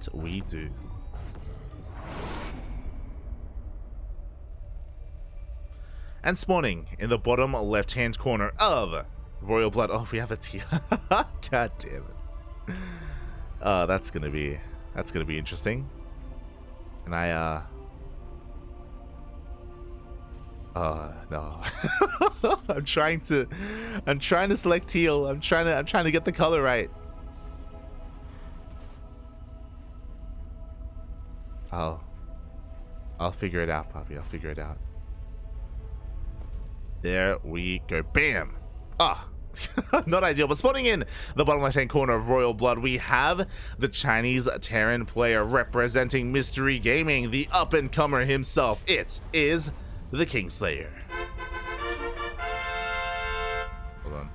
that we do. And spawning in the bottom left-hand corner of Royal Blood. Oh, we have a tier. God damn it. That's gonna be interesting. And no. I'm trying to select teal. I'm trying to get the color right. I'll figure it out, Poppy. I'll figure it out. There we go. Bam! Ah! Not ideal, but spawning in the bottom left-hand corner of Royal Blood, we have the Chinese Terran player representing Mystery Gaming, the up-and-comer himself. It is the KingSlayeR. Hold on.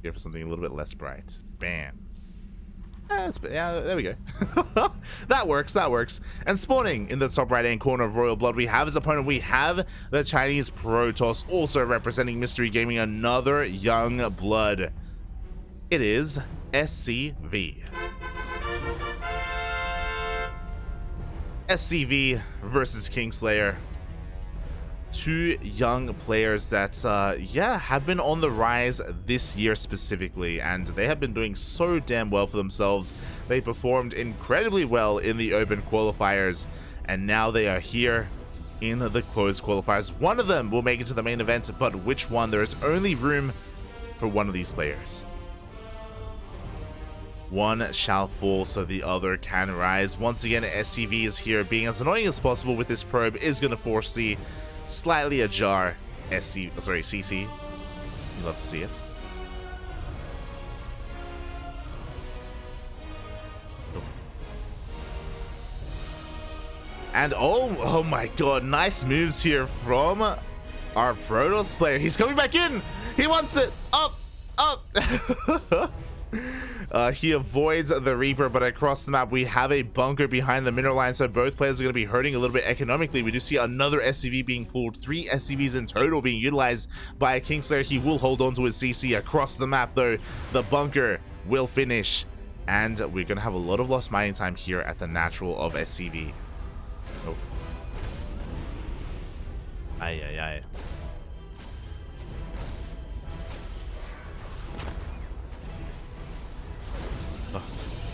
Here for something a little bit less bright. Bam. Yeah, there we go. That works. And spawning in the top right-hand corner of Royal Blood, we have his opponent. We have the Chinese Protoss, also representing Mystery Gaming, another young blood. It is SCV. SCV versus KingSlayeR. Two young players that, yeah, have been on the rise this year specifically, and they have been doing so damn well for themselves. They performed incredibly well in the open qualifiers, and now they are here in the closed qualifiers. One of them will make it to the main event, but which one? There is only room for one of these players. One shall fall so the other can rise. Once again, SCV is here, being as annoying as possible with this probe, is going to force the slightly ajar CC. You'd love to see it. And oh my god, nice moves here from our Protoss player. He's coming back in. He wants it. Up. He avoids the Reaper, but across the map we have a bunker behind the mineral line, so both players are going to be hurting a little bit economically. We do see another SCV being pulled, 3 SCVs in total being utilized by KingSlayeR. He will hold on to his CC across the map though. The bunker will finish, and we're going to have a lot of lost mining time here at the natural of SCV. Oh. Aye.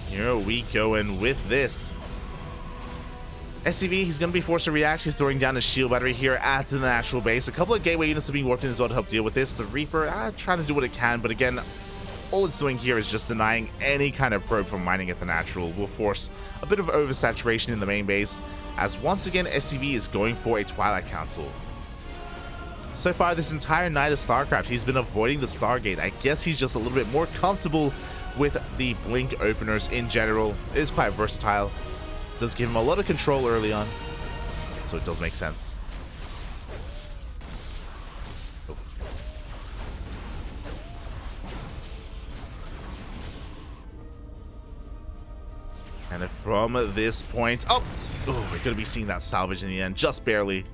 Here we go, and with this SCV, he's going to be forced to react. He's throwing down his shield battery here at the natural base. A couple of gateway units are being warped in as well to help deal with this. The Reaper trying to do what it can, but again, all it's doing here is just denying any kind of probe from mining at the natural. Will force a bit of oversaturation in the main base, as once again SCV is going for a Twilight Council. So far this entire night of StarCraft, he's been avoiding the Stargate. I guess he's just a little bit more comfortable with the blink openers in general. It is quite versatile. It does give him a lot of control early on, so it does make sense. Oh. And from this point, oh, we're gonna be seeing that salvage in the end, just barely.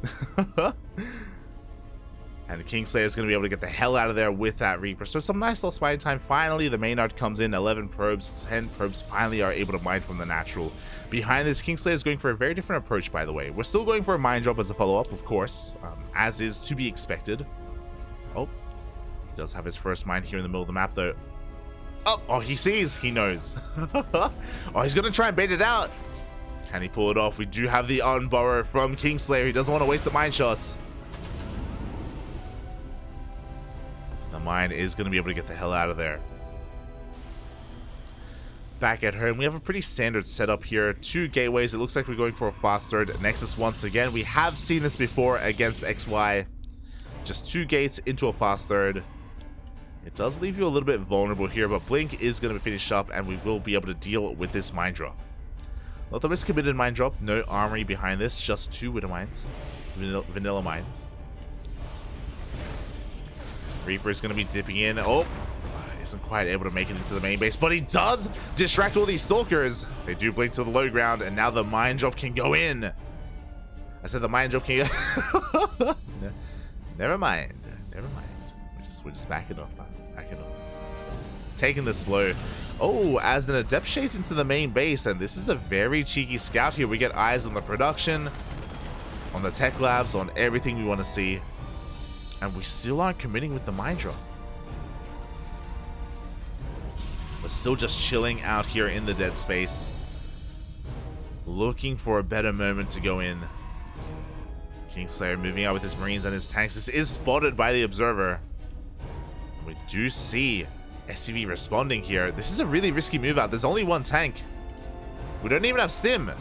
And KingSlayeR is going to be able to get the hell out of there with that Reaper. So some nice little mining time. Finally, the Maynard comes in. 11 probes, 10 probes finally are able to mine from the natural. Behind this, KingSlayeR is going for a very different approach, by the way. We're still going for a mine drop as a follow-up, of course, as is to be expected. Oh, he does have his first mine here in the middle of the map, though. Oh, he sees. He knows. Oh, he's going to try and bait it out. Can he pull it off? We do have the unburrow from KingSlayeR. He doesn't want to waste the mine shots. The mine is going to be able to get the hell out of there. Back at home, we have a pretty standard setup here. 2 gateways. It looks like we're going for a fast third Nexus once again. We have seen this before against XY. Just 2 gates into a fast third. It does leave you a little bit vulnerable here, but Blink is going to finish up, and we will be able to deal with this mine drop. Not the risk committed mine drop. No armory behind this. Just 2 Widow mines. Vanilla mines. Reaper is going to be dipping in. Oh, isn't quite able to make it into the main base, but he does distract all these stalkers. They do blink to the low ground, and now the mine drop can go in. I said the mine drop can go. No, never mind. We're just backing off. Taking this slow. Oh, as an Adept shades into the main base, and this is a very cheeky scout here. We get eyes on the production, on the tech labs, on everything we want to see. And we still aren't committing with the mine drop. We're still just chilling out here in the dead space, looking for a better moment to go in. KingSlayeR moving out with his Marines and his tanks. This is spotted by the Observer. We do see SCV responding here. This is a really risky move out. There's only one tank. We don't even have stim.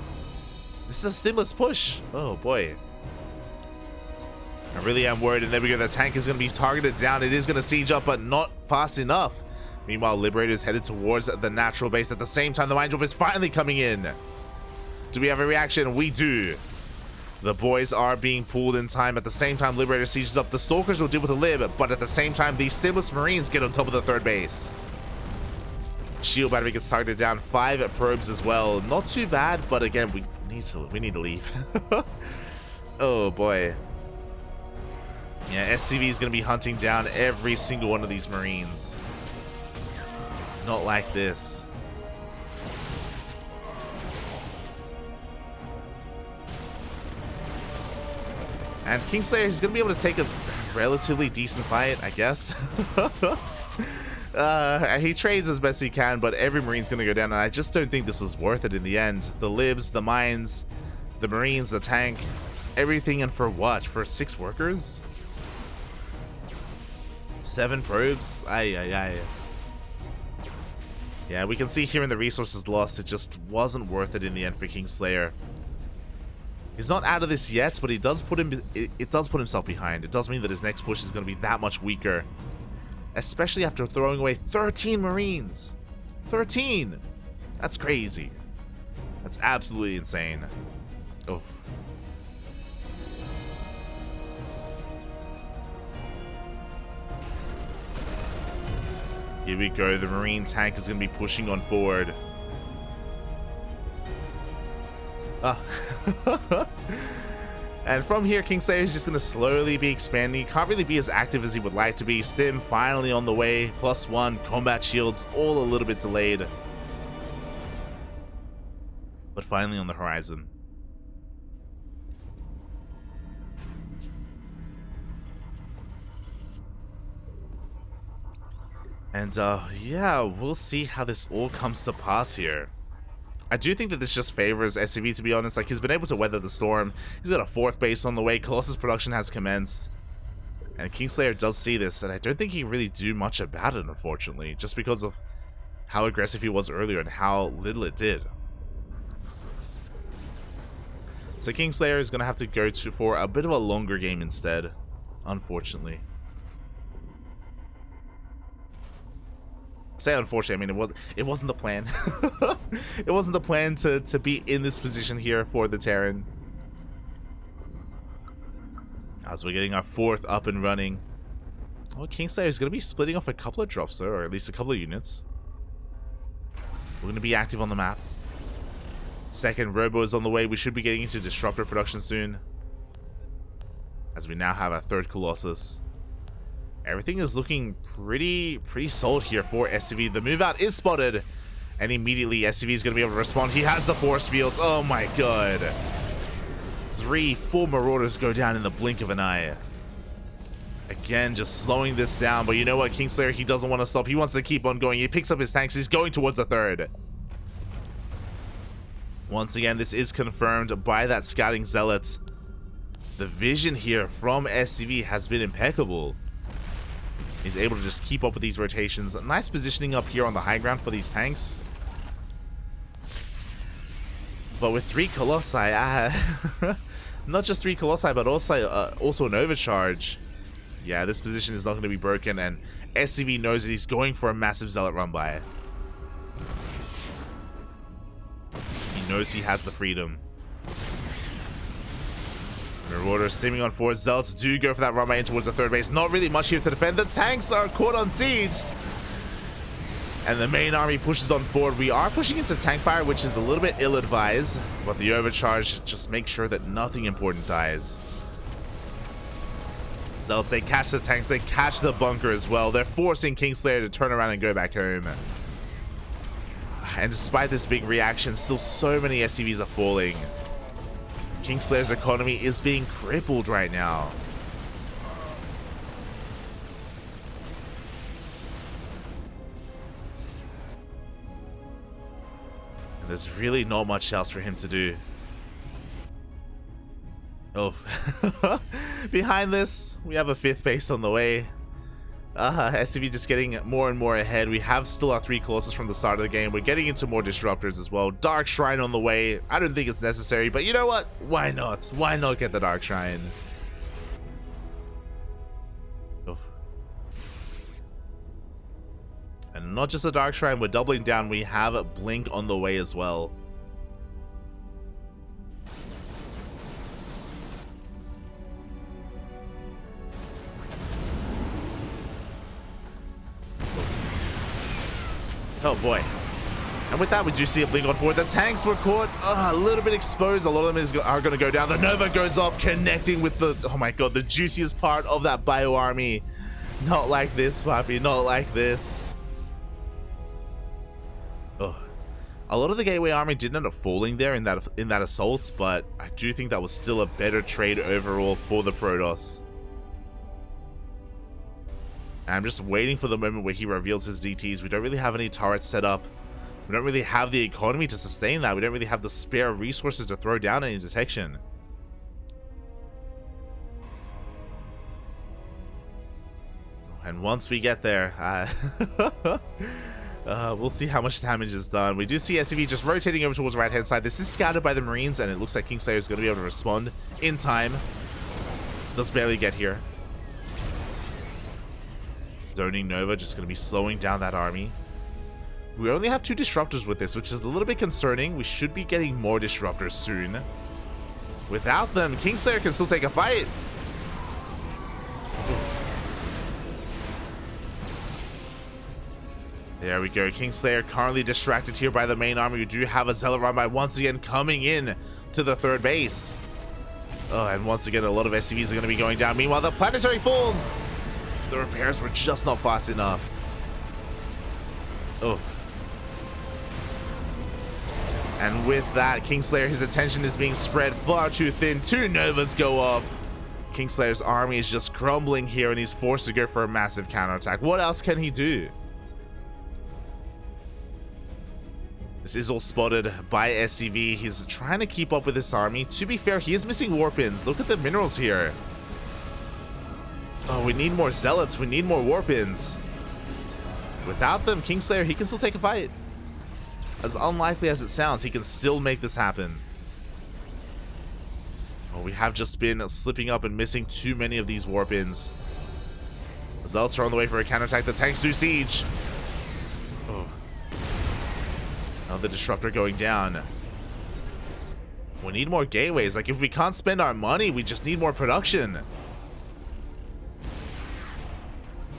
This is a stimless push. Oh boy. I really am worried. And there we go. The tank is going to be targeted down. It is going to siege up, but not fast enough. Meanwhile, Liberator is headed towards the natural base. At the same time, the mine drop is finally coming in. Do we have a reaction? We do. The boys are being pulled in time. At the same time, Liberator sieges up. The Stalkers will deal with a lib, but at the same time, these stimless Marines get on top of the third base. Shield battery gets targeted down. 5 probes as well. Not too bad, but again, we need to leave. Oh boy. Yeah, SCV is going to be hunting down every single one of these Marines. Not like this. And KingSlayeR is going to be able to take a relatively decent fight, I guess. He trades as best he can, but every Marine's going to go down, and I just don't think this was worth it in the end. The libs, the mines, the Marines, the tank, everything, and for what? For 6 workers? 7 probes? Aye. Yeah, we can see here in the resources lost, it just wasn't worth it in the end for KingSlayeR. He's not out of this yet, but it does put himself behind. It does mean that his next push is going to be that much weaker. Especially after throwing away 13 Marines. 13! That's crazy. That's absolutely insane. Oof. Here we go. The Marine tank is going to be pushing on forward. And from here, KingSlayeR is just going to slowly be expanding. He can't really be as active as he would like to be. Stim finally on the way. +1. Combat shields all a little bit delayed, but finally on the horizon. And yeah, we'll see how this all comes to pass here. I do think that this just favors SCV, to be honest. Like, he's been able to weather the storm. He's got a 4th base on the way. Colossus production has commenced. And KingSlayeR does see this, and I don't think he can really do much about it, unfortunately, just because of how aggressive he was earlier and how little it did. So KingSlayeR is going to have to go for a bit of a longer game instead, unfortunately. Say unfortunately, I mean, it wasn't the plan. It wasn't the plan to be in this position here for the Terran. As we're getting our 4th up and running. Well, KingSlayeR is going to be splitting off a couple of drops though, or at least a couple of units. We're going to be active on the map. 2nd Robo is on the way. We should be getting into Disruptor production soon, as we now have our 3rd Colossus. Everything is looking pretty solid here for SCV. The move out is spotted, and immediately SCV is going to be able to respond. He has the force fields. Oh my god. 3 full Marauders go down in the blink of an eye. Again, just slowing this down. But you know what, KingSlayeR, he doesn't want to stop. He wants to keep on going. He picks up his tanks. He's going towards the 3rd. Once again, this is confirmed by that scouting zealot. The vision here from SCV has been impeccable. He's able to just keep up with these rotations. Nice positioning up here on the high ground for these tanks. But with 3 Colossi, not just 3 Colossi, but also an overcharge. Yeah, this position is not going to be broken, and SCV knows that he's going for a massive zealot run by. He knows he has the freedom. Marauder steaming on forward. Zealots do go for that run by in towards the 3rd base. Not really much here to defend. The tanks are caught unsieged, and the main army pushes on forward. We are pushing into tank fire, which is a little bit ill-advised, but the overcharge just makes sure that nothing important dies. Zealots, they catch the tanks, they catch the bunker as well. They're forcing KingSlayeR to turn around and go back home. And despite this big reaction, still so many SCVs are falling. KingSlayer's economy is being crippled right now. And there's really not much else for him to do. Oh, behind this, we have a 5th base on the way. SCV just getting more and more ahead. We have still our 3 Colossus from the start of the game. We're getting into more disruptors as well. Dark Shrine on the way. I don't think it's necessary, but you know what? Why not? Why not get the Dark Shrine? Oof. And not just a Dark Shrine, we're doubling down. We have a Blink on the way as well. Oh boy. And with that, we do see a blink on forward. The tanks were caught a little bit exposed. A lot of them are going to go down. The Nova goes off, connecting with the, oh my god, the juiciest part of that bio army. Not like this, puppy. Not like this. Oh. A lot of the Gateway army did end up falling there in that assault, but I do think that was still a better trade overall for the Protoss. I'm just waiting for the moment where he reveals his DTs. We don't really have any turrets set up. We don't really have the economy to sustain that. We don't really have the spare resources to throw down any detection. And once we get there, we'll see how much damage is done. We do see SCV just rotating over towards the right-hand side. This is scouted by the Marines, and it looks like KingSlayer is going to be able to respond in time. Does barely get here. Zoning Nova just going to be slowing down that army. We only have 2 disruptors with this, which is a little bit concerning. We should be getting more disruptors soon. Without them, KingSlayer can still take a fight. There we go. KingSlayer currently distracted here by the main army. We do have a Zealot Rabbi once again coming in to the 3rd base. Oh, and once again, a lot of SCVs are going to be going down. Meanwhile, the planetary falls. The repairs were just not fast enough. Oh. And with that, KingSlayer, his attention is being spread far too thin. 2 Novas go off. KingSlayer's army is just crumbling here, and he's forced to go for a massive counterattack. What else can he do? This is all spotted by SCV. He's trying to keep up with this army. To be fair, he is missing warpins. Look at the minerals here. Oh, we need more Zealots. We need more warpins. Without them, KingSlayer, he can still take a fight. As unlikely as it sounds, he can still make this happen. Oh, we have just been slipping up and missing too many of these warpins. The Zealots are on the way for a counterattack. The tanks do siege. Oh. Another disruptor going down. We need more gateways. Like, if we can't spend our money, we just need more production.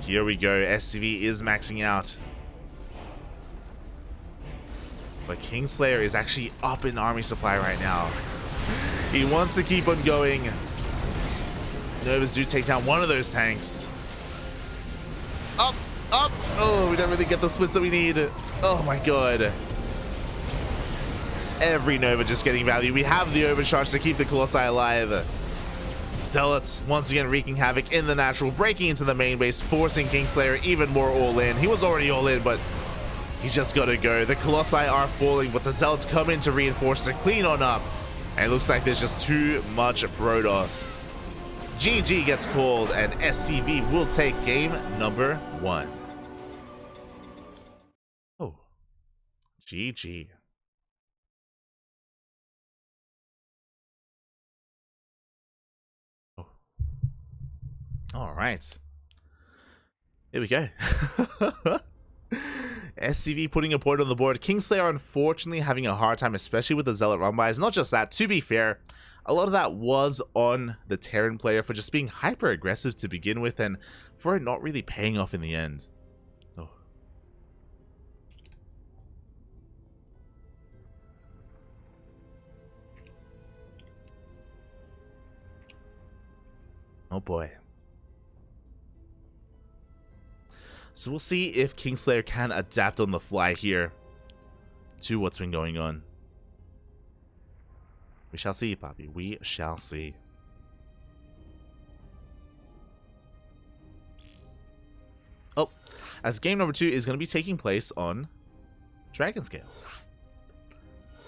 Here we go. SCV is maxing out. But KingSlayer is actually up in army supply right now. He wants to keep on going. Novas do take down one of those tanks. Up, up. Oh, we don't really get the splits that we need. Oh my god. Every Nova just getting value. We have the overcharge to keep the Colossi alive. Zealots once again wreaking havoc in the natural, breaking into the main base, forcing KingSlayer even more all in. He was already all in, but he's just got to go. The Colossi are falling, but the Zealots come in to reinforce to clean on up. And it looks like there's just too much Protoss. GG gets called, and SCV will take game number 1. Oh, GG. All right. Here we go. SCV putting a point on the board. KingSlayer unfortunately having a hard time, especially with the Zealot run buys. Not just that, to be fair, a lot of that was on the Terran player for just being hyper aggressive to begin with and for it not really paying off in the end. Oh. Oh boy. So we'll see if KingSlayer can adapt on the fly here. to what's been going on. We shall see, Poppy. We shall see. Oh, as game number 2 is going to be taking place on Dragon Scales.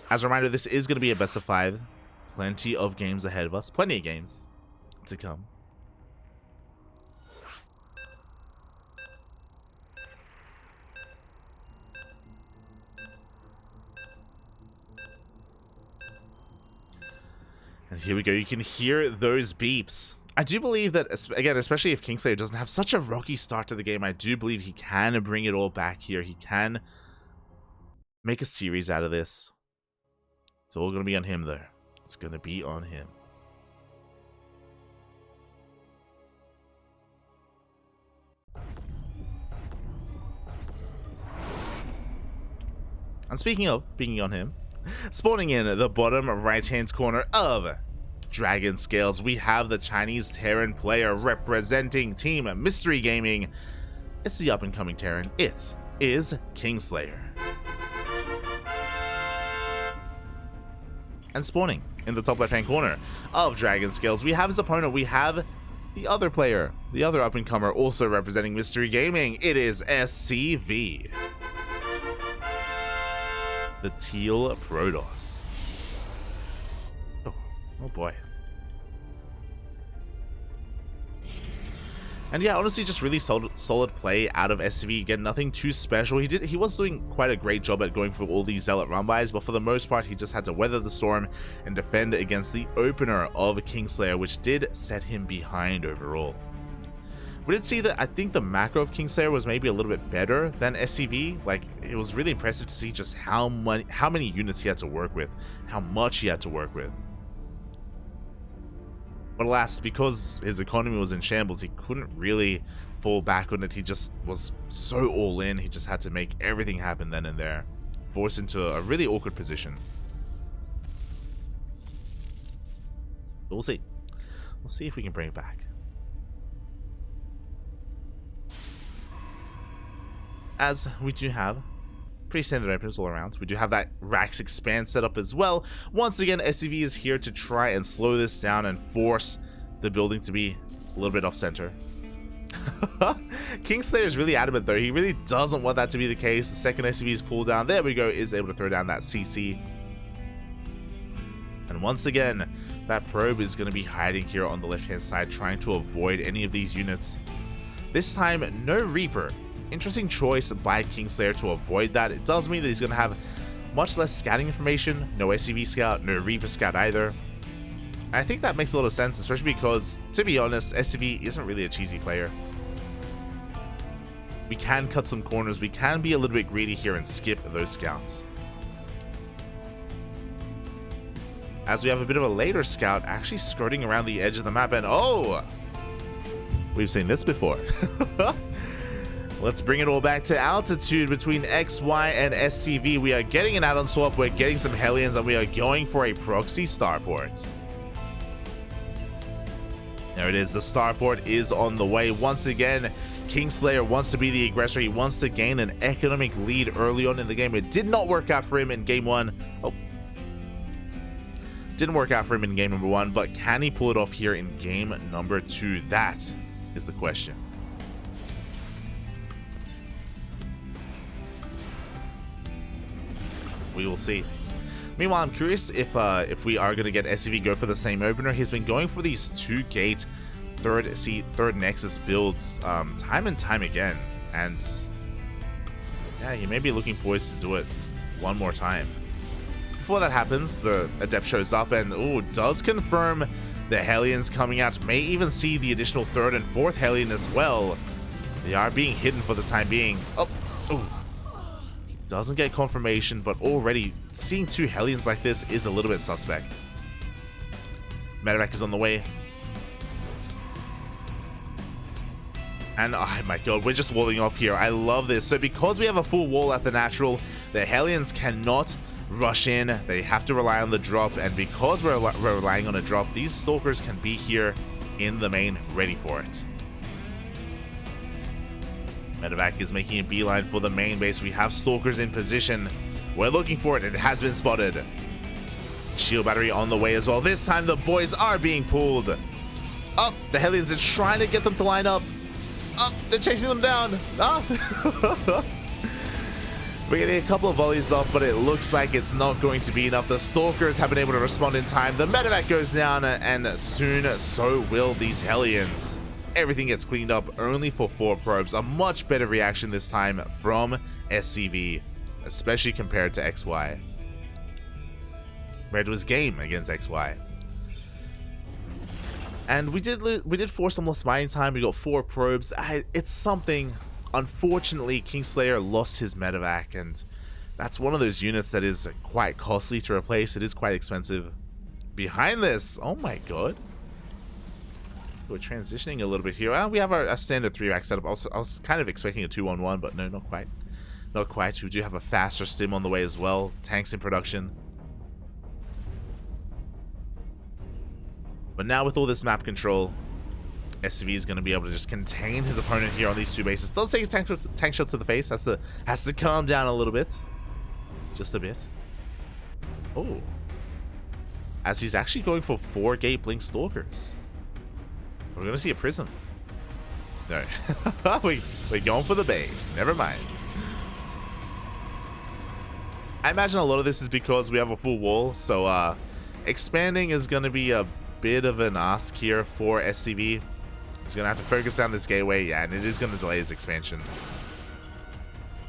As a reminder, this is going to be a best of 5. Plenty of games ahead of us. Plenty of games to come. And here we go. You can hear those beeps. I do believe that, again, especially if KingSlayeR doesn't have such a rocky start to the game, I do believe he can bring it all back here. He can make a series out of this. It's all going to be on him, though. It's going to be on him. And speaking of being on him, spawning in the bottom right-hand corner of Dragon Scales, we have the Chinese Terran player representing Team Mystery Gaming. It's the up-and-coming Terran. It is KingSlayeR. And spawning in the top left-hand corner of Dragon Scales, we have his opponent. We have the other player, the other up-and-comer, also representing Mystery Gaming. It is SCV. The Teal Protoss. Oh boy. And yeah, honestly, just really solid play out of SCV. Again, nothing too special. He was doing quite a great job at going for all these Zealot run-bys, but for the most part, he just had to weather the storm and defend against the opener of KingSlayeR, which did set him behind overall. We did see that I think the macro of KingSlayeR was maybe a little bit better than SCV. Like, it was really impressive to see just how many units he had to work with, how much he had to work with. But alas, because his economy was in shambles, he couldn't really fall back on it. He just was so all in. He just had to make everything happen then and there, forced into a really awkward position. But we'll see. We'll see if we can bring it back. As we do have pretty standard openers all around. We do have that Rax Expand set up as well. Once again, SCV is here to try and slow this down and force the building to be a little bit off center. KingSlayeR is really adamant though. He really doesn't want that to be the case. The second SCV is pulled down, there we go, is able to throw down that CC. And once again, that probe is going to be hiding here on the left hand side, trying to avoid any of these units. This time, no Reaper. Interesting choice by KingSlayeR to avoid that. It does mean that he's going to have much less scouting information. No SCV scout, no Reaper scout either. And I think that makes a lot of sense, especially because, to be honest, SCV isn't really a cheesy player. We can cut some corners. We can be a little bit greedy here and skip those scouts. As we have a bit of a later scout actually skirting around the edge of the map, and oh! We've seen this before. Let's bring it all back to altitude between X, Y, and SCV. We are getting an add-on swap, we're getting some Hellions, and we are going for a proxy starport. There it is, the starport is on the way. Once again, KingSlayeR wants to be the aggressor. He wants to gain an economic lead early on in the game. It did not work out for him in game 1. Oh. Didn't work out for him in game number 1, but can he pull it off here in game number 2? That is the question. We will see. Meanwhile, I'm curious if we are going to get SCV go for the same opener. He's been going for these 2-gate third Nexus builds time and time again, and yeah, he may be looking poised to do it one more time. Before that happens, the Adept shows up and does confirm the Hellions coming out. May even see the additional 3rd and 4th Hellion as well. They are being hidden for the time being. Doesn't get confirmation, but already seeing 2 Hellions like this is a little bit suspect. Medevac is on the way. And oh my god, we're just walling off here. I love this. So because we have a full wall at the natural, the Hellions cannot rush in. They have to rely on the drop, and because we're relying on a drop, these Stalkers can be here in the main ready for it. Medevac is making a beeline for the main base. We have Stalkers in position. We're looking for it. It has been spotted. Shield battery on the way as well. This time the boys are being pulled. Oh, the Hellions are trying to get them to line up. Oh, they're chasing them down. Oh. We're getting a couple of volleys off, but it looks like it's not going to be enough. The Stalkers have been able to respond in time. The medevac goes down, and soon so will these Hellions. Everything gets cleaned up only for 4 probes. A much better reaction this time from SCV, especially compared to XY. Red was game against XY. And we did force some lost mining time. We got 4 probes. It's something. Unfortunately, KingSlayeR lost his medevac, and that's one of those units that is quite costly to replace. It is quite expensive. Behind this, oh my god. We're transitioning a little bit here. Well, we have our standard 3-rack setup. I was kind of expecting a 2-on-1, but no, not quite. Not quite. We do have a faster stim on the way as well. Tanks in production. But now with all this map control, SCV is going to be able to just contain his opponent here on these 2 bases. Does take a tank shot to the face. Has to calm down a little bit. Just a bit. Oh. As he's actually going for 4 gate blink stalkers. We're going to see a prism. No. We're going for the bait. Never mind. I imagine a lot of this is because we have a full wall. So expanding is going to be a bit of an ask here for SCV. He's going to have to focus down this gateway, yeah, and it is going to delay his expansion.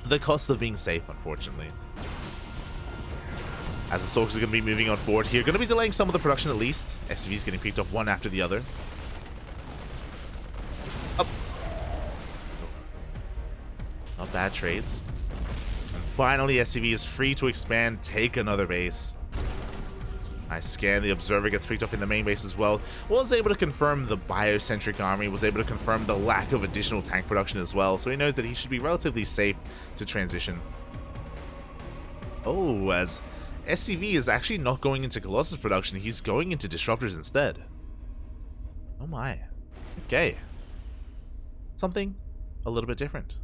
The cost of being safe, unfortunately. As the Stalkers are going to be moving on forward here. Going to be delaying some of the production at least. SCV is getting picked off one after the other. Up. Not bad trades. And finally, SCV is free to expand, take another base. Nice scan. The Observer gets picked up in the main base as well. Was able to confirm the biocentric army. Was able to confirm the lack of additional tank production as well. So he knows that he should be relatively safe to transition. Oh, as SCV is actually not going into Colossus production. He's going into Disruptors instead. Oh my. Okay. Something a little bit different.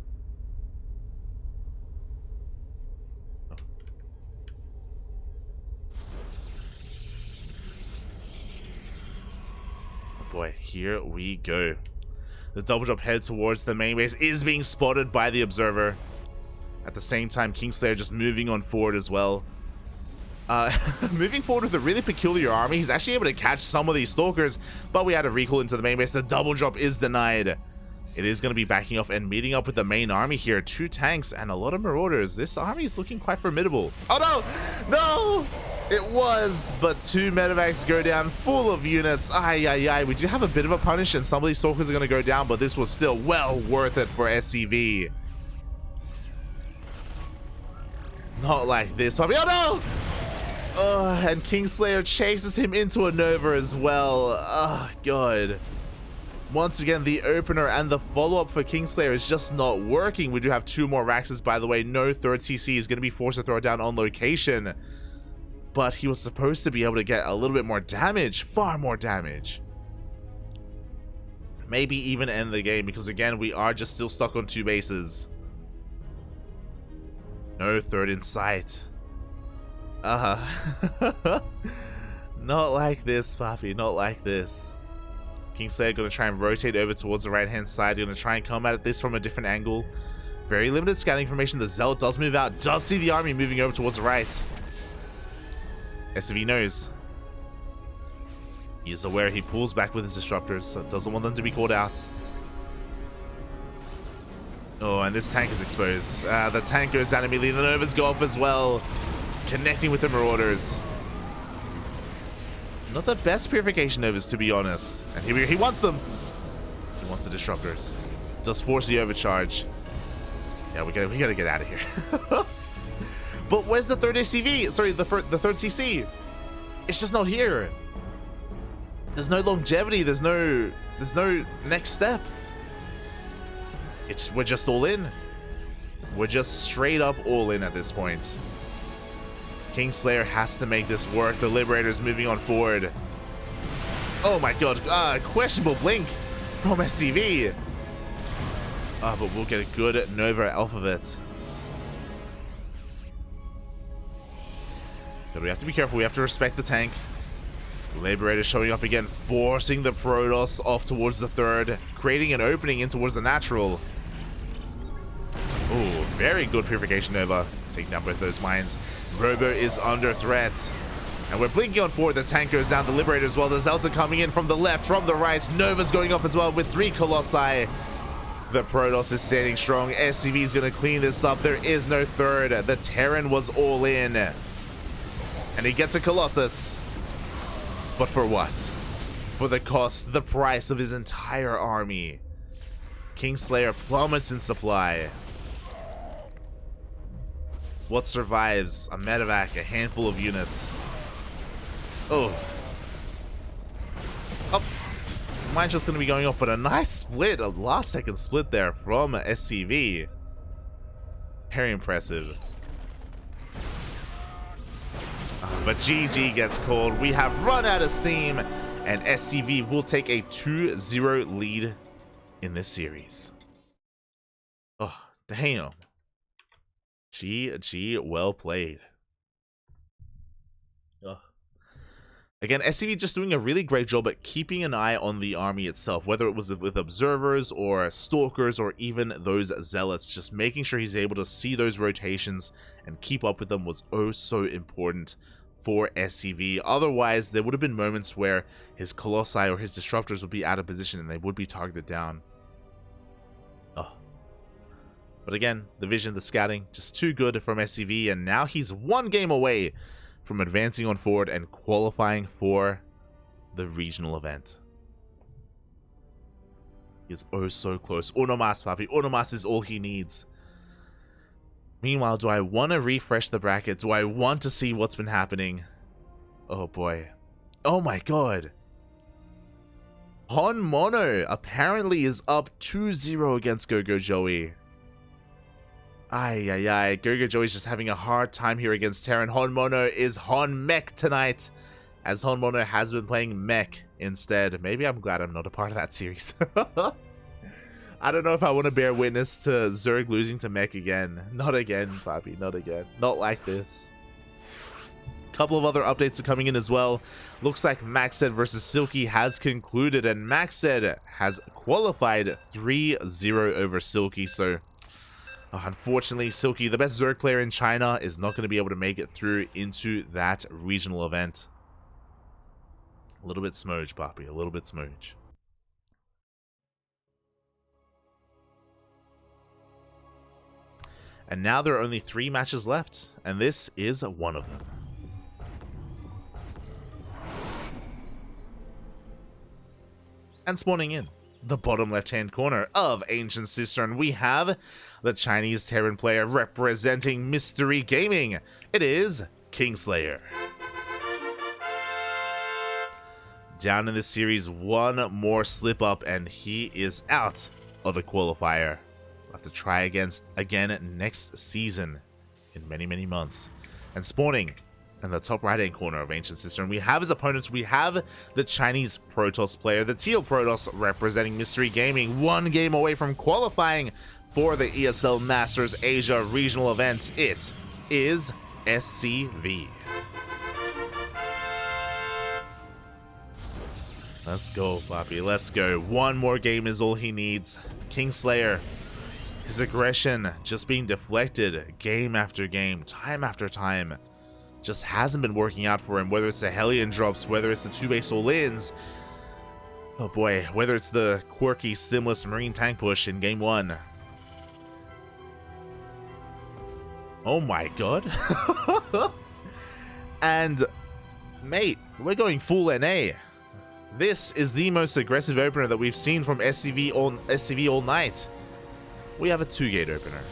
Boy, here we go. The double drop head towards the main base is being spotted by the Observer. At the same time, KingSlayeR just moving on forward as well. Moving forward with a really peculiar army. He's actually able to catch some of these Stalkers, but we had a recall into the main base. The double drop is denied. It is going to be backing off and meeting up with the main army here. 2 tanks and a lot of Marauders. This army is looking quite formidable. Oh no! No! It was, but 2 medevacs go down full of units. Ay, ay, ay. We do have a bit of a punish, and some of these Stalkers are going to go down, but this was still well worth it for SCV. Not like this, puppy. Oh no! And KingSlayeR chases him into a Nova as well. Oh, God. Once again, the opener and the follow-up for KingSlayeR is just not working. We do have 2 more Raxes, by the way. No 3rd CC is going to be forced to throw it down on location. But he was supposed to be able to get a little bit more damage. Far more damage. Maybe even end the game, because again, we are just still stuck on 2 bases. No 3rd in sight. Not like this, Papi. Not like this. KingSlayeR going to try and rotate over towards the right-hand side. Going to try and come at this from a different angle. Very limited scouting information. The Zealot does move out. Does see the army moving over towards the right. SCV knows. He is aware. He pulls back with his Disruptors, so doesn't want them to be called out. Oh, and this tank is exposed. The tank goes down immediately. The Novas go off as well, connecting with the Marauders. Not the best Purification Novas, to be honest. And here he wants them. He wants the Disruptors. Does force the overcharge. Yeah, we gotta get out of here. But where's the 3rd ACV? Sorry, the 3rd CC. It's just not here. There's no longevity. There's no next step. We're just all in. We're just straight up all in at this point. KingSlayeR has to make this work. The Liberator's moving on forward. Oh my god. Questionable blink from SCV. But we'll get a good Nova off of it. But we have to be careful. We have to respect the tank. Liberator showing up again, forcing the Protoss off towards the third, creating an opening in towards the natural. Oh, very good Purification Nova. Taking down both those mines. Robo is under threat. And we're blinking on forward. The tank goes down. The Liberator as well. The Zelda coming in from the left, from the right. Nova's going off as well with 3 Colossi. The Protoss is standing strong. SCV is going to clean this up. There is no third. The Terran was all in. And he gets a Colossus. But for what? For the cost, the price of his entire army. KingSlayeR plummets in supply. What survives? A medevac, a handful of units. Oh. Oh. Mine's just going to be going off, but a nice split, a last second split there from SCV. Very impressive. But GG gets called. We have run out of steam, and SCV will take a 2-0 lead in this series. Oh, damn. GG, well played. Ugh. Again, SCV just doing a really great job at keeping an eye on the army itself, whether it was with observers or stalkers or even those zealots. Just making sure he's able to see those rotations and keep up with them was oh so important for SCV. Otherwise, there would have been moments where his Colossi or his Disruptors would be out of position and they would be targeted down. Oh. But again, the vision, the scouting, just too good from SCV, and now he's 1 game away from advancing on forward and qualifying for the regional event. He is oh so close. Uno mas, papi. Uno mas is all he needs. Meanwhile, do I want to refresh the bracket? Do I want to see what's been happening? Oh boy. Oh my god. Hon Mono apparently is up 2-0 against Gogo Joey. Ay, ay, ay. Gogo Joey's just having a hard time here against Terran. Hon Mono is Hon Mech tonight, as Hon Mono has been playing Mech instead. Maybe I'm glad I'm not a part of that series. I don't know if I want to bear witness to Zerg losing to Mech again. Not again, Papi. Not again. Not like this. A couple of other updates are coming in as well. Looks like Maxed versus Silky has concluded, and Maxed has qualified 3-0 over Silky. So, unfortunately, Silky, the best Zerg player in China, is not going to be able to make it through into that regional event. A little bit smooge, Papi. A little bit smooge. And now there are only 3 matches left, and this is one of them. And spawning in the bottom left-hand corner of Ancient Cistern, we have the Chinese Terran player representing Mystery Gaming. It is KingSlayeR. Down in this series, 1 more slip-up, and he is out of the qualifier. We'll have to try again next season in many, many months. And spawning in the top right-hand corner of Ancient Cistern, we have his opponents. We have the Chinese Protoss player, the Teal Protoss, representing Mystery Gaming. 1 game away from qualifying for the ESL Masters Asia regional event. It is SCV. Let's go, Floppy. Let's go. 1 more game is all he needs. KingSlayeR. His aggression just being deflected game after game, time after time. Just hasn't been working out for him, whether it's the Hellion drops, whether it's the 2-base all-ins. Oh boy, whether it's the quirky stimless Marine tank push in game 1. Oh my god. And, mate, we're going full NA. This is the most aggressive opener that we've seen from SCV all night. We have a 2-gate opener.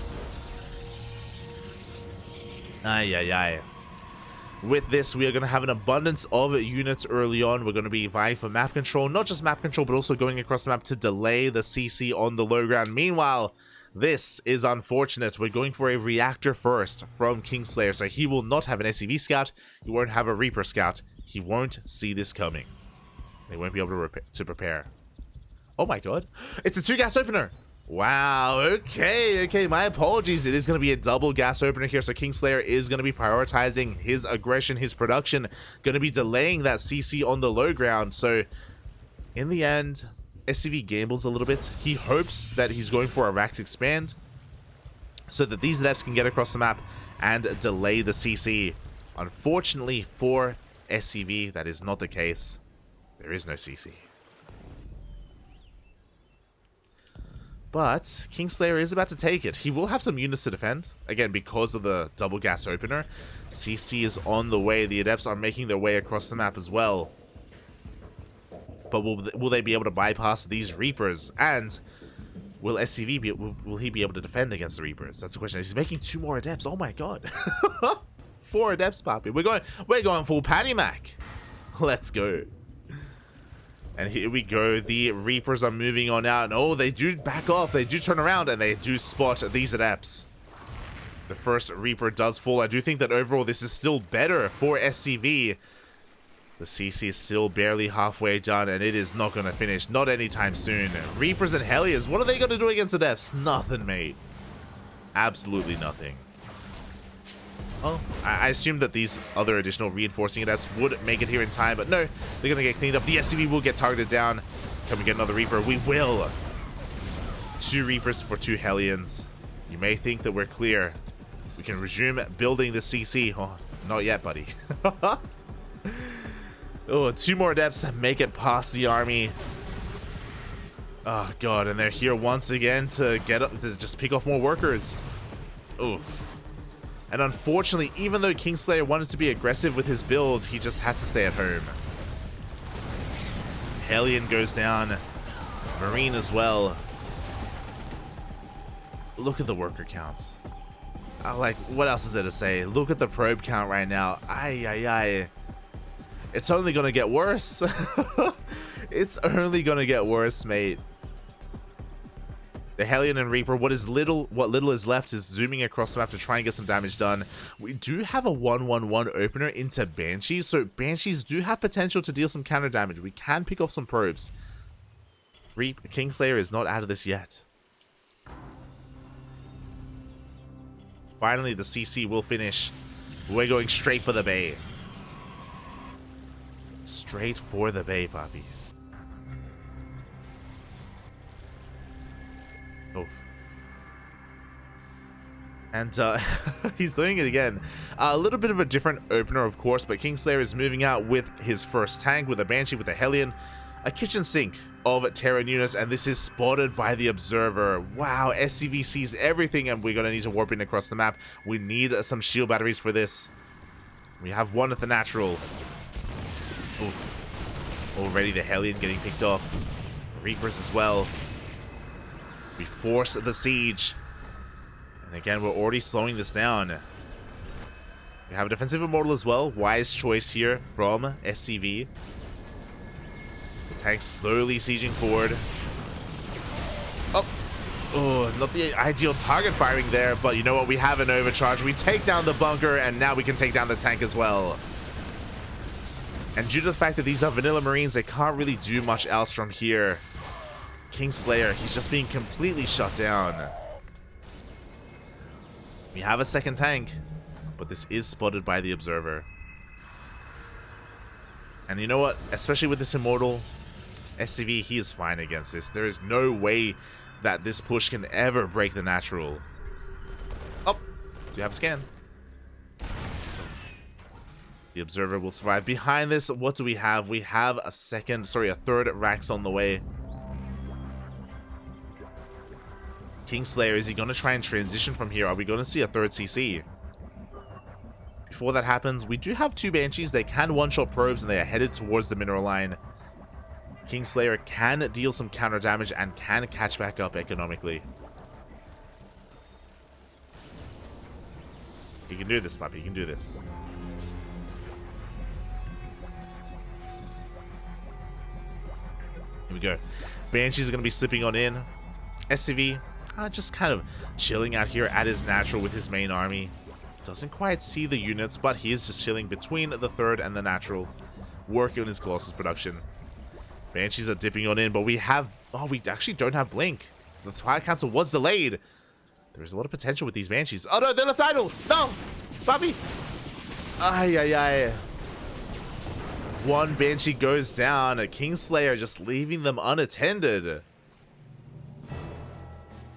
Ay, ay, ay. With this, we are going to have an abundance of units early on. We're going to be vying for map control. Not just map control, but also going across the map to delay the CC on the low ground. Meanwhile, this is unfortunate. We're going for a reactor first from KingSlayeR. So he will not have an SCV scout. He won't have a Reaper scout. He won't see this coming. They won't be able to prepare. Oh my god. It's a 2-gas opener. Wow, okay, my apologies. It is going to be a double gas opener here, so KingSlayeR is going to be prioritizing his aggression, his production, going to be delaying that CC on the low ground. So, in the end, SCV gambles a little bit. He hopes that he's going for a Rax expand, so that these adepts can get across the map and delay the CC. Unfortunately for SCV, that is not the case. There is no CC. But KingSlayeR is about to take it. He will have some units to defend. Again, because of the double gas opener. CC is on the way. The adepts are making their way across the map as well. But will they be able to bypass these Reapers? And will SCV will he be able to defend against the Reapers? That's the question. He's making 2 more adepts. Oh my god. 4 adepts, Papi. We're going full Patty Mac. Let's go. And here we go. The Reapers are moving on out. And oh, they do back off. They do turn around and they do spot these adepts. The first Reaper does fall. I do think that overall this is still better for SCV. The CC is still barely halfway done and it is not going to finish. Not anytime soon. Reapers and Hellions. What are they going to do against adepts? Nothing, mate. Absolutely nothing. Oh, I assumed that these other additional reinforcing adepts would make it here in time, but no, they're going to get cleaned up. The SCV will get targeted down. Can we get another Reaper? We will. 2 Reapers for 2 Hellions. You may think that we're clear. We can resume building the CC. Oh, not yet, buddy. Oh, 2 more adepts make it past the army. Oh, God, and they're here once again to get up, to just pick off more workers. Oof. And unfortunately, even though KingSlayeR wanted to be aggressive with his build, he just has to stay at home. Hellion goes down. Marine as well. Look at the worker counts. Like, what else is there to say? Look at the probe count right now. Ay. It's only gonna get worse. It's only gonna get worse, mate. The Hellion and Reaper, what little is left is zooming across the map to try and get some damage done. We do have a 1-1-1 opener into Banshees, so Banshees do have potential to deal some counter damage. We can pick off some probes. KingSlayeR is not out of this yet. Finally, the CC will finish. We're going straight for the Bay. Straight for the Bay, Papi. Oof. And he's doing it again. A little bit of a different opener, of course, but KingSlayeR is moving out with his first tank, with a Banshee, with a Hellion, a kitchen sink of Terran units, and this is spotted by the Observer. Wow, SCV sees everything, and we're going to need to warp in across the map. We need some shield batteries for this. We have 1 at the natural. Oof. Already the Hellion getting picked off. Reapers as well. We force the siege. And again, we're already slowing this down. We have a defensive immortal as well. Wise choice here from SCV. The tank's slowly sieging forward. Oh, not the ideal target firing there, but you know what? We have an overcharge. We take down the bunker, and now we can take down the tank as well. And due to the fact that these are vanilla Marines, they can't really do much else from here. KingSlayeR, he's just being completely shut down. We have a second tank, but this is spotted by the Observer. And you know what? Especially with this Immortal, SCV, he is fine against this. There is no way that this push can ever break the natural. Oh, do you have a scan? The Observer will survive. Behind this, what do we have? We have a third Rax on the way. KingSlayeR, is he going to try and transition from here? Are we going to see a third CC? Before that happens, we do have 2 Banshees. They can one-shot probes, and they are headed towards the mineral line. KingSlayeR can deal some counter damage and can catch back up economically. He can do this, puppy. He can do this. Here we go. Banshees are going to be slipping on in. SCV, just kind of chilling out here at his natural with his main army. Doesn't quite see the units, but he is just chilling between the third and the natural, working on his Colossus production. Banshees are dipping on in, but we actually don't have Blink. The Twilight Council was delayed. There's a lot of potential with these Banshees. Oh no, they're left idle. No, Bobby. Ay, ay, ay. One Banshee goes down. A KingSlayeR just leaving them unattended.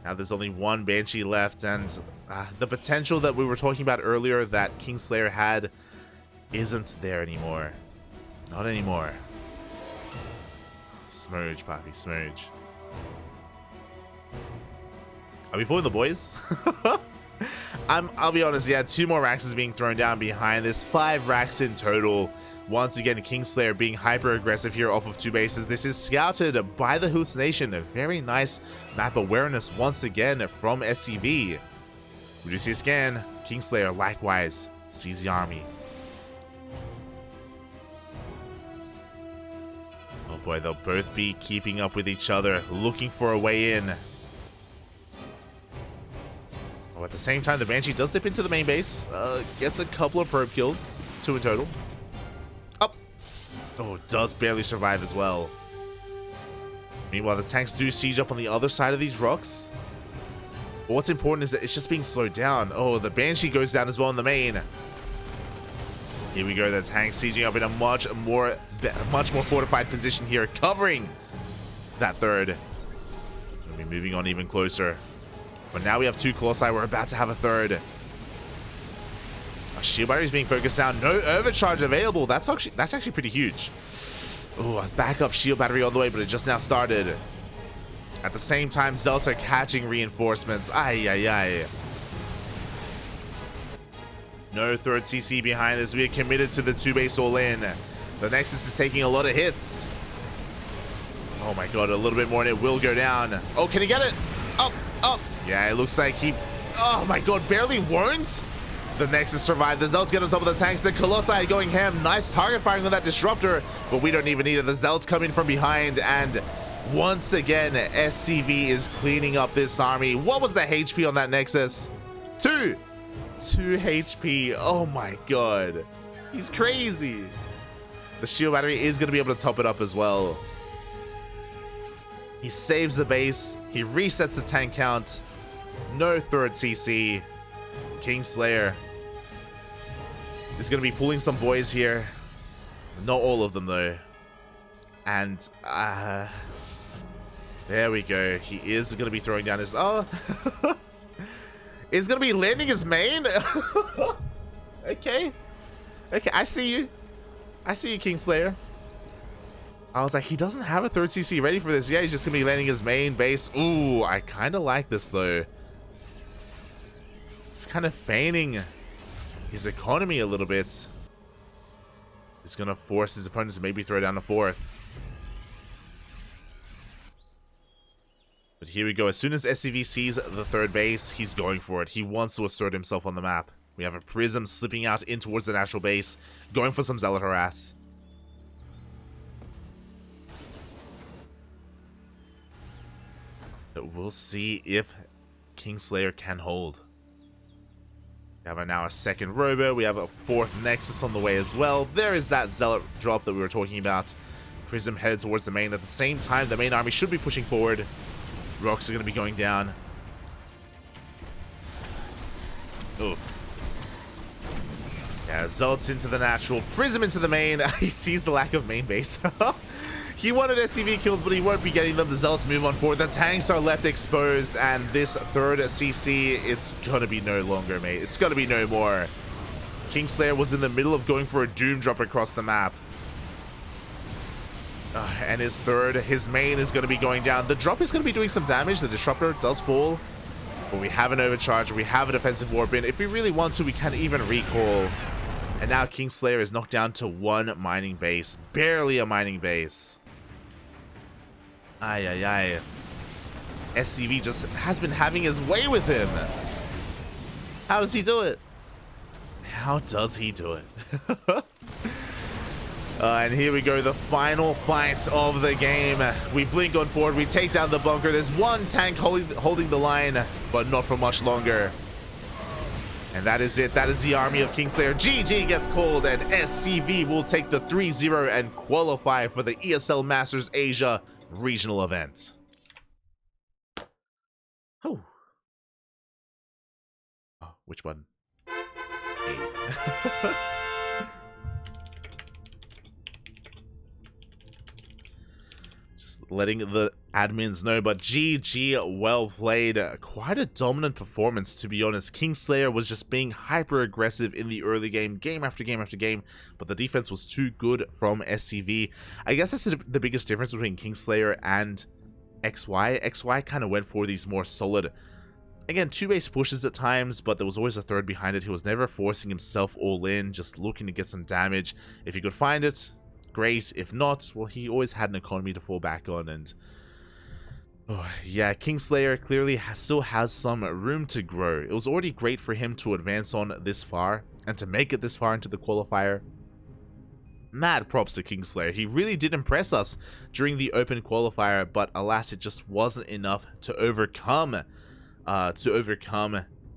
Now there's only one Banshee left, and the potential that we were talking about earlier that KingSlayeR had isn't there anymore. Not anymore. Smurge, Poppy, smurge. Are we pulling the boys? I'll be honest, yeah, 2 more racks is being thrown down behind this. 5 racks in total. Once again, KingSlayeR being hyper aggressive here off of 2 bases. This is scouted by the Hallucination. A very nice map awareness once again from SCV. We do see a scan. KingSlayeR likewise sees the army. Oh boy, they'll both be keeping up with each other, looking for a way in. Oh, at the same time, the Banshee does dip into the main base. Gets a couple of probe kills. 2 in total. Oh, does barely survive as well. Meanwhile, the tanks do siege up on the other side of these rocks. But what's important is that it's just being slowed down. Oh, the Banshee goes down as well in the main. Here we go, the tanks sieging up in a much more fortified position here, covering that third. We'll be moving on even closer. But now we have 2 Colossi. We're about to have a third. Shield battery is being focused down. No overcharge available. That's actually pretty huge. Oh, a backup shield battery on the way, but it just now started. At the same time, Zealots are catching reinforcements. Ay, ay, ay. No third CC behind this. We are committed to the 2-base all-in. The Nexus is taking a lot of hits. Oh my god, a little bit more and it will go down. Oh, can he get it? Up, up. Yeah, it looks like he... Oh my god, barely won't. The Nexus survived. The Zealots get on top of the tanks. The Colossi going ham. Nice target firing on that Disruptor, but we don't even need it. The Zealots coming from behind, and once again, SCV is cleaning up this army. What was the HP on that Nexus? 2 HP. Oh my god. He's crazy. The shield battery is going to be able to top it up as well. He saves the base. He resets the tank count. No third CC. KingSlayeR is going to be pulling some boys here. Not all of them, though. And, there we go. He is going to be throwing down his... Oh! He's going to be landing his main? Okay. Okay, I see you. I see you, KingSlayeR. I was like, he doesn't have a third CC ready for this. Yeah, he's just going to be landing his main base. Ooh, I kind of like this, though. He's kind of feigning his economy a little bit. He's going to force his opponent to maybe throw down a 4th. But here we go. As soon as SCV sees the 3rd base, he's going for it. He wants to assert himself on the map. We have a Prism slipping out in towards the natural base, going for some Zealot harass. But we'll see if KingSlayeR can hold. We have now a 2nd Robo. We have a 4th Nexus on the way as well. There is that Zealot drop that we were talking about. Prism headed towards the main. At the same time, the main army should be pushing forward. Rocks are going to be going down. Oof. Yeah, Zealots into the natural. Prism into the main. He sees the lack of main base. He wanted SCV kills, but he won't be getting them. The Zealots move on forward. The tanks are left exposed, and this 3rd CC, it's gonna be no longer, mate. It's gonna be no more. KingSlayeR was in the middle of going for a Doom drop across the map. And his main is gonna be going down. The drop is gonna be doing some damage. The Disruptor does fall, but we have an overcharge. We have a defensive warp in. If we really want to, we can even recall. And now KingSlayeR is knocked down to 1 mining base. Barely a mining base. Ay, ay, ay. SCV just has been having his way with him. How does he do it? How does he do it? And here we go, the final fight of the game. We blink on forward, we take down the bunker. There's 1 tank holding the line, but not for much longer. And that is it. That is the army of KingSlayeR. GG gets called, and SCV will take the 3-0 and qualify for the ESL Masters Asia regional event. Which one? A. Letting the admins know, but GG, well played. Quite a dominant performance, to be honest. KingSlayeR was just being hyper aggressive in the early game, game after game after game, but the defense was too good from SCV. I guess that's the biggest difference between KingSlayeR and XY. XY kind of went for these more solid, again, two-base pushes at times, but there was always a third behind it. He was never forcing himself all in, just looking to get some damage. If he could find it, great. If not, well, he always had an economy to fall back on. And yeah, KingSlayeR clearly still has some room to grow. It was already great for him to advance on this far and to make it this far into the qualifier. Mad props to KingSlayeR. He really did impress us during the open qualifier, but alas, it just wasn't enough to overcome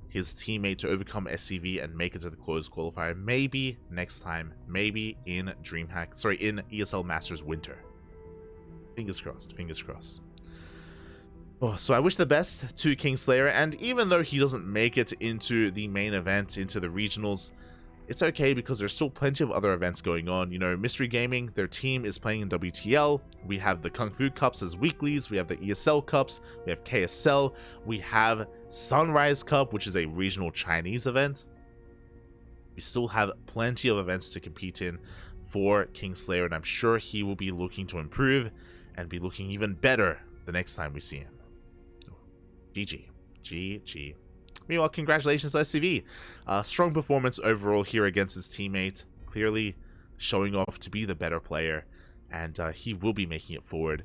his teammate, to overcome SCV and make it to the closed qualifier. Maybe next time, maybe in in ESL Masters Winter. Fingers crossed, fingers crossed. Oh, so I wish the best to KingSlayeR, and even though he doesn't make it into the main event, into the regionals, it's okay because there's still plenty of other events going on. You know, Mystery Gaming, their team is playing in WTL. We have the Kung Fu Cups as weeklies. We have the ESL Cups. We have KSL. We have Sunrise Cup, which is a regional Chinese event. We still have plenty of events to compete in for KingSlayeR, and I'm sure he will be looking to improve and be looking even better the next time we see him. GG. GG. Meanwhile, congratulations to SCV. Strong performance overall here against his teammate. Clearly showing off to be the better player. And he will be making it forward.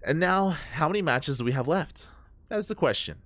And now, how many matches do we have left? That is the question.